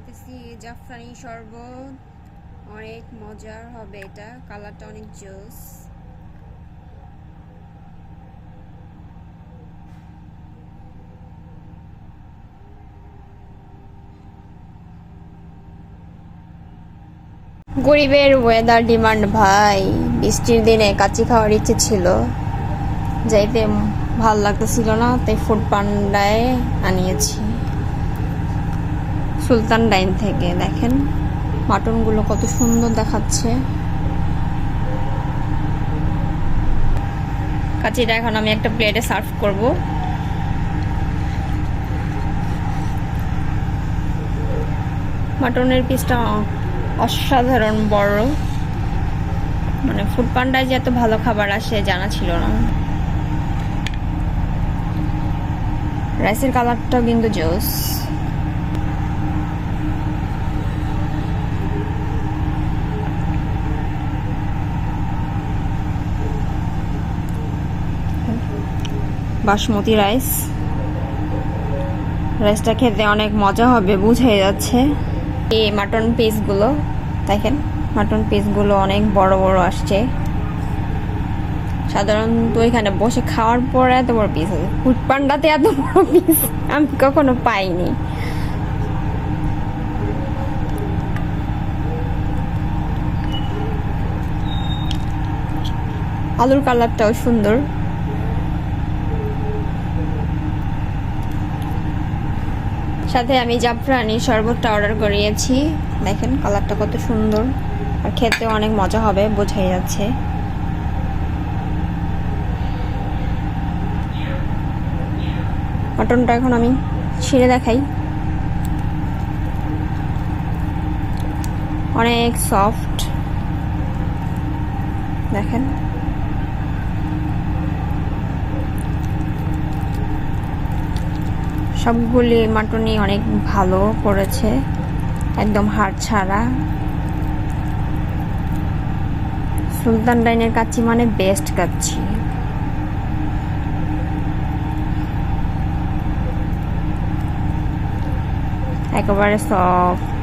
বলতেছি জাফরানি শরবত অনেক মজার হবে, এটা কালারটা অনেক জোস। গরিবের ওয়েদার ডিমান্ড ভাই, বৃষ্টির দিনে কাচ্চি খাওয়ার ইচ্ছে ছিল, যাইতে ভাল লাগতেছিল না, তাই ফুড পান্ডায় আনিয়েছি সুলতান ডাইন থেকে। দেখেন মাটনগুলো কত সুন্দর দেখাচ্ছে। কাচ্চিটা এখন আমি একটা প্লেটে সার্ভ করব। মাটনের পিসটা অসাধারণ বড়, মানে ফুড পান্ডায় যে এত ভালো খাবার আসে জানা ছিল না। রাইসের কালারটাও কিন্তু জোস। বাসমতি রাইস, রাইসটা খেতে অনেক মজা হবে বুঝাই যাচ্ছে। এই মাটন পিসগুলো দেখেন, মাটন পিসগুলো অনেক বড় বড় আসছে। সাধারণত এখানে বসে খাওয়ার পরে এত বড় পিস আছে, ফুড পান্ডাতে এত বড় পিস আমি কখনো পাইনি। আলুর কালারটাও সুন্দর। সাথে আমি জাফরানি শরবতটা অর্ডার করিয়েছি। দেখেন কালারটা কত সুন্দর, আর খেতে অনেক মজা হবে বোঝাই যাচ্ছে। মাটনটা এখন আমি ছিঁড়ে দেখাই। অনেক সফট, দেখেন। সবগুলি মাটনই অনেক ভালো করেছে, একদম হাড় ছাড়া। সুলতান ডাইনের কাচ্চি মানে বেস্ট কাচ্চি। একেবারে সফট।